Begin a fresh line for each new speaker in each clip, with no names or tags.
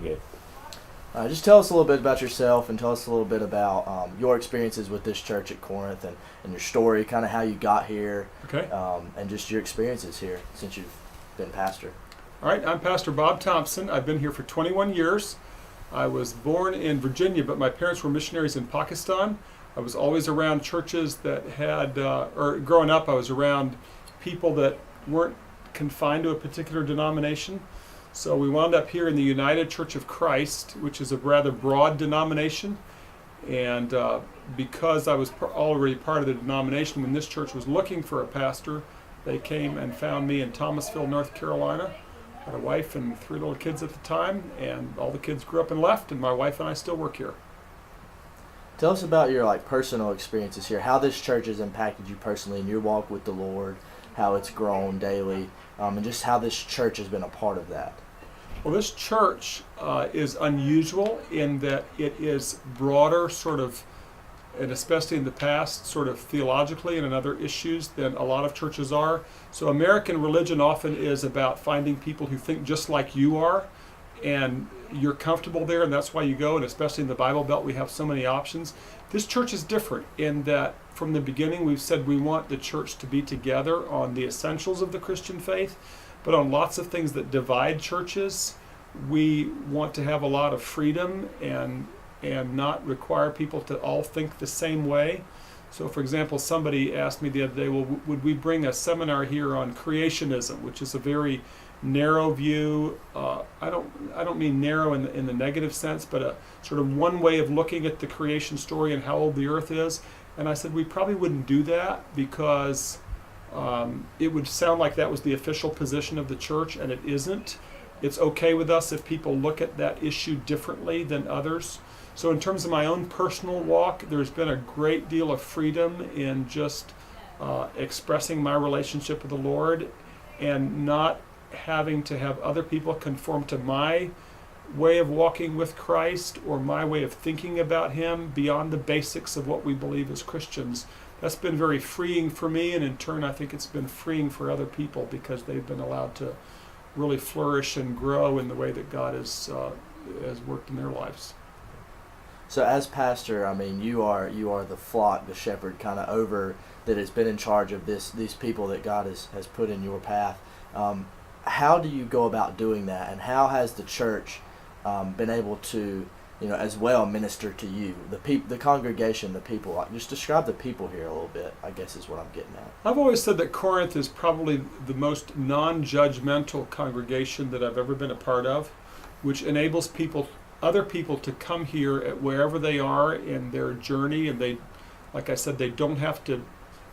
Good.
Just tell us a little bit about yourself and tell us a little bit about your experiences with this church at Corinth and your story, kind of how you got here,
Okay.
And just your experiences here since you've been pastor.
All right, I'm Pastor Bob Thompson. I've been here for 21 years. I was born in Virginia, but my parents were missionaries in Pakistan. I was always around churches that had, or growing up, I was around people that weren't confined to a particular denomination. So we wound up here in the United Church of Christ, which is a rather broad denomination. And because I was already part of the denomination, when this church was looking for a pastor, they came and found me in Thomasville, North Carolina. I had a wife and 3 little kids at the time, and all the kids grew up and left, and my wife and I still work here.
Tell us about your personal experiences here, how this church has impacted you personally in your walk with the Lord, how it's grown daily, and just how this church has been a part of that.
Well, this church is unusual in that it is broader, sort of, and especially in the past, sort of theologically and in other issues than a lot of churches are. So American religion often is about finding people who think just like you are, and you're comfortable there, and that's why you go, and especially in the Bible Belt, we have so many options. This church is different in that from the beginning we've said we want the church to be together on the essentials of the Christian faith, but on lots of things that divide churches, we want to have a lot of freedom and not require people to all think the same way. So for example, somebody asked me the other day, well, would we bring a seminar here on creationism, which is a very narrow view. I don't mean narrow in the negative sense, but a sort of one way of looking at the creation story and how old the earth is. And I said we probably wouldn't do that because it would sound like that was the official position of the church, and it isn't. It's okay with us if people look at that issue differently than others. So in terms of my own personal walk, there's been a great deal of freedom in just expressing my relationship with the Lord and not having to have other people conform to my way of walking with Christ or my way of thinking about Him beyond the basics of what we believe as Christians. That's been very freeing for me, and in turn I think it's been freeing for other people because they've been allowed to really flourish and grow in the way that God has worked in their lives.
So as pastor, I mean, you are the flock, the shepherd kind of over that has been in charge of these people that God has put in your path. How do you go about doing that, and how has the church been able to, as well minister to you, the congregation, the people? Just describe the people here a little bit, I guess is what I'm getting at.
I've always said that Corinth is probably the most non-judgmental congregation that I've ever been a part of, which enables other people to come here at wherever they are in their journey, and they, like I said, they don't have to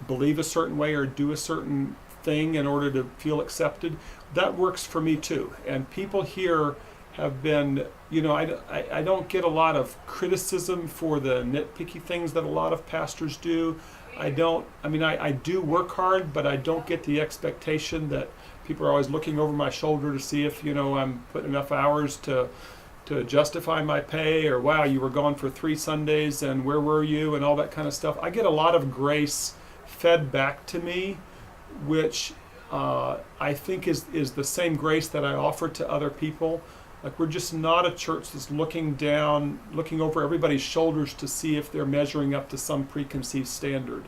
believe a certain way or do a certain thing in order to feel accepted. That works for me too. And people here have been, I don't get a lot of criticism for the nitpicky things that a lot of pastors do. I do work hard, but I don't get the expectation that people are always looking over my shoulder to see if, I'm putting enough hours to justify my pay, or wow, you were gone for 3 Sundays and where were you, and all that kind of stuff. I get a lot of grace fed back to me, which I think is the same grace that I offer to other people. Like, we're just not a church that's looking over everybody's shoulders to see if they're measuring up to some preconceived standard.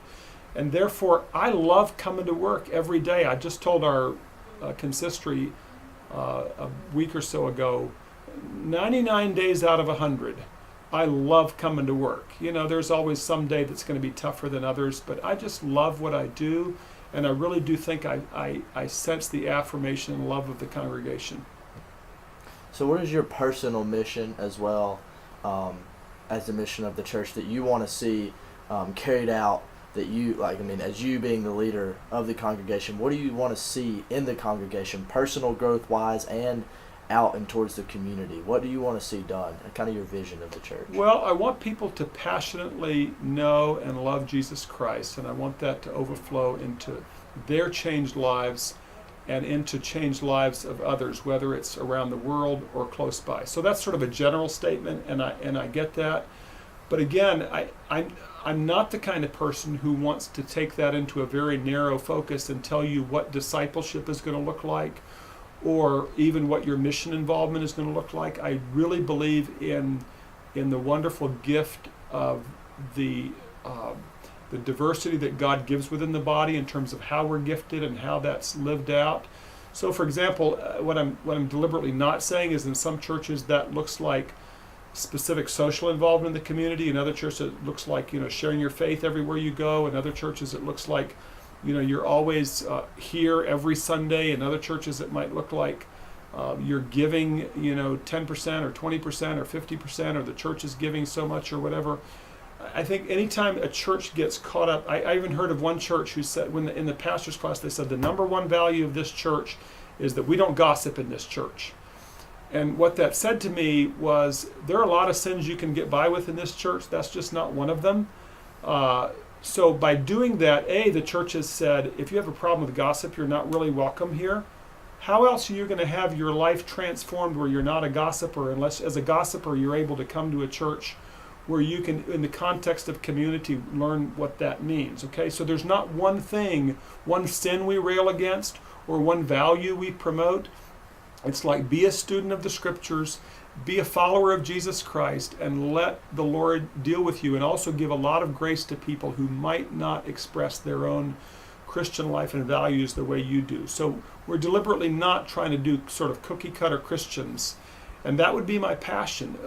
And therefore, I love coming to work every day. I just told our consistory a week or so ago, 99 days out of 100, I love coming to work. There's always some day that's going to be tougher than others, but I just love what I do, and I really do think I sense the affirmation and love of the congregation.
So what is your personal mission as well, as the mission of the church that you want to see carried out, that you, as you being the leader of the congregation, what do you want to see in the congregation, personal growth-wise and out and towards the community? What do you want to see done, and kind of your vision of the church?
Well, I want people to passionately know and love Jesus Christ, and I want that to overflow into their changed lives and into changed lives of others, whether it's around the world or close by. So that's sort of a general statement, and I get that. But again, I'm not the kind of person who wants to take that into a very narrow focus and tell you what discipleship is going to look like, or even what your mission involvement is going to look like. I really believe in the wonderful gift of the diversity that God gives within the body in terms of how we're gifted and how that's lived out. So, for example, what I'm deliberately not saying is in some churches that looks like specific social involvement in the community. In other churches, it looks like sharing your faith everywhere you go. In other churches, it looks like you're always here every Sunday. In other churches, it might look like you're giving 10% or 20% or 50%, or the church is giving so much or whatever. I think anytime a church gets caught up, I even heard of one church who said, in the pastor's class, they said the number one value of this church is that we don't gossip in this church. And what that said to me was, there are a lot of sins you can get by with in this church. That's just not one of them. So by doing that, the church has said, if you have a problem with gossip, you're not really welcome here. How else are you going to have your life transformed where you're not a gossiper, unless as a gossiper you're able to come to a church where you can, in the context of community, learn what that means. Okay, so there's not one thing, one sin we rail against, or one value we promote. It's like, be a student of the scriptures, be a follower of Jesus Christ, and let the Lord deal with you, and also give a lot of grace to people who might not express their own Christian life and values the way you do. So we're deliberately not trying to do sort of cookie cutter Christians, and that would be my passion.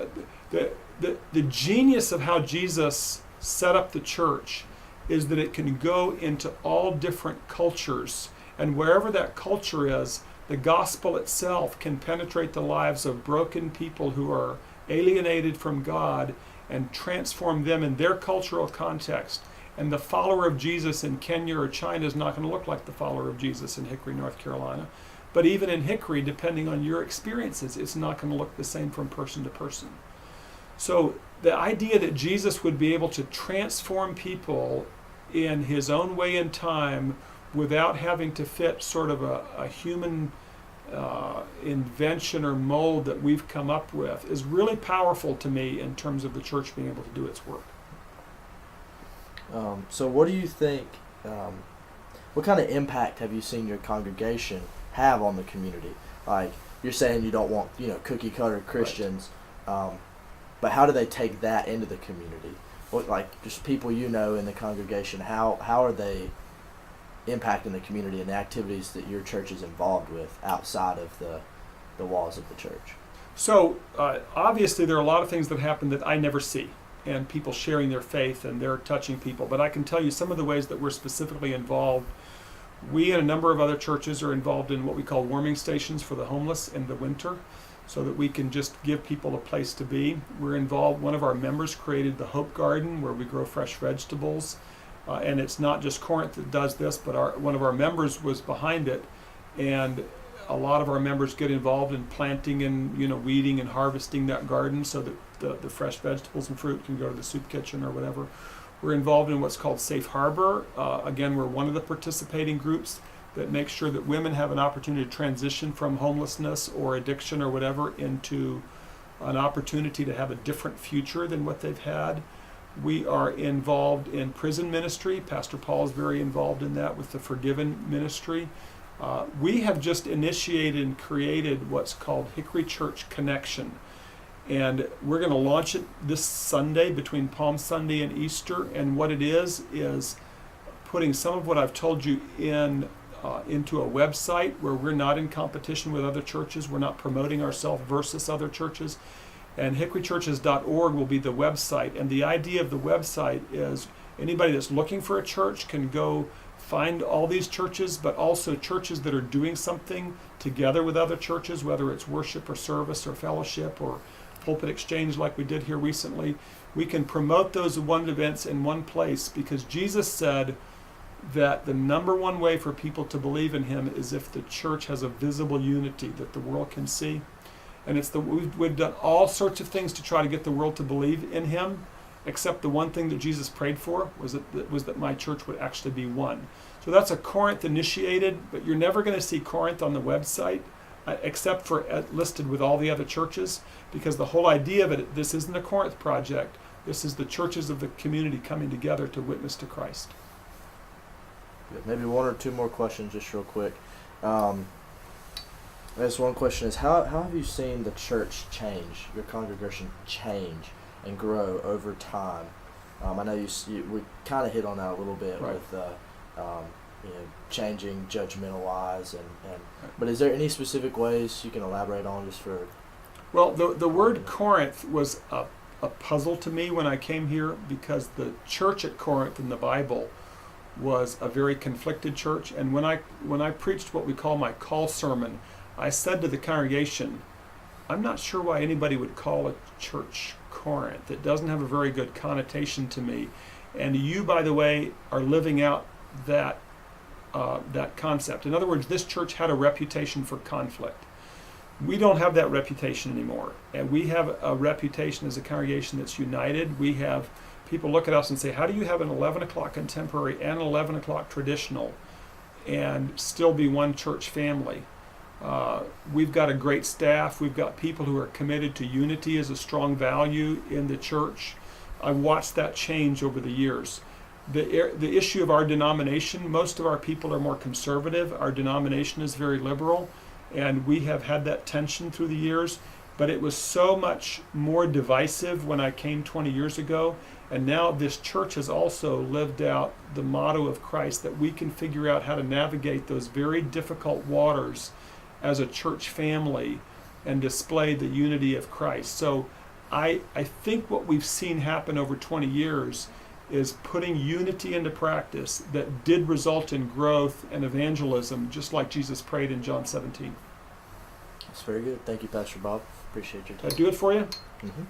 The genius of how Jesus set up the church is that it can go into all different cultures, and wherever that culture is, the gospel itself can penetrate the lives of broken people who are alienated from God and transform them in their cultural context. And the follower of Jesus in Kenya or China is not going to look like the follower of Jesus in Hickory, North Carolina. But even in Hickory, depending on your experiences, it's not going to look the same from person to person. So the idea that Jesus would be able to transform people in his own way and time without having to fit sort of a human invention or mold that we've come up with is really powerful to me in terms of the church being able to do its work.
So what do you think, what kind of impact have you seen your congregation have on the community? Like, you're saying you don't want, cookie cutter Christians, right. But how do they take that into the community? What, like, just people in the congregation, how are they impacting the community and the activities that your church is involved with outside of the walls of the church?
So obviously there are a lot of things that happen that I never see, and people sharing their faith and they're touching people. But I can tell you some of the ways that we're specifically involved. We and a number of other churches are involved in what we call warming stations for the homeless in the winter, so that we can just give people a place to be. We're involved, one of our members created the Hope Garden where we grow fresh vegetables. And it's not just Corinth that does this, but one of our members was behind it. And a lot of our members get involved in planting and weeding and harvesting that garden so that the fresh vegetables and fruit can go to the soup kitchen or whatever. We're involved in what's called Safe Harbor. Again, we're one of the participating groups that makes sure that women have an opportunity to transition from homelessness or addiction or whatever into an opportunity to have a different future than what they've had. We are involved in prison ministry. Pastor Paul is very involved in that with the Forgiven ministry. We have just initiated and created what's called Hickory Church Connection. And we're going to launch it this Sunday between Palm Sunday and Easter. And what it is putting some of what I've told you into a website where we're not in competition with other churches. We're not promoting ourselves versus other churches. And hickorychurches.org will be the website. And the idea of the website is anybody that's looking for a church can go find all these churches, but also churches that are doing something together with other churches, whether it's worship or service or fellowship or pulpit exchange like we did here recently. We can promote those one events in one place because Jesus said that the number one way for people to believe in him is if the church has a visible unity that the world can see. And we've done all sorts of things to try to get the world to believe in him, except the one thing that Jesus prayed for was that my church would actually be one. So that's a Corinth initiated, but you're never going to see Corinth on the website except for listed with all the other churches, because the whole idea of it, this isn't a Corinth project. This is the churches of the community coming together to witness to Christ.
Maybe one or two more questions just real quick. That's one question is how have you seen the church change, your congregation change and grow over time? I know we kind of hit on that a little bit
right.
with changing judgmental wise, but is there any specific ways you can elaborate on just for?
Well, the word Corinth was a puzzle to me when I came here, because the church at Corinth in the Bible was a very conflicted church, and when I preached what we call my call sermon, I said to the congregation, I'm not sure why anybody would call a church Corinth. It doesn't have a very good connotation to me. And you, by the way, are living out that concept. In other words, this church had a reputation for conflict. We don't have that reputation anymore. And we have a reputation as a congregation that's united. We have people look at us and say, how do you have an 11 o'clock contemporary and an 11 o'clock traditional and still be one church family? We've got a great staff. We've got people who are committed to unity as a strong value in the church. I've watched that change over the years. The issue of our denomination, most of our people are more conservative. Our denomination is very liberal, and we have had that tension through the years, but it was so much more divisive when I came 20 years ago, and now this church has also lived out the motto of Christ, that we can figure out how to navigate those very difficult waters as a church family and display the unity of Christ. So I think what we've seen happen over 20 years is putting unity into practice that did result in growth and evangelism, just like Jesus prayed in John 17.
That's very good. Thank you, Pastor Bob. Appreciate your time.
Did I do it for you?
Mm-hmm.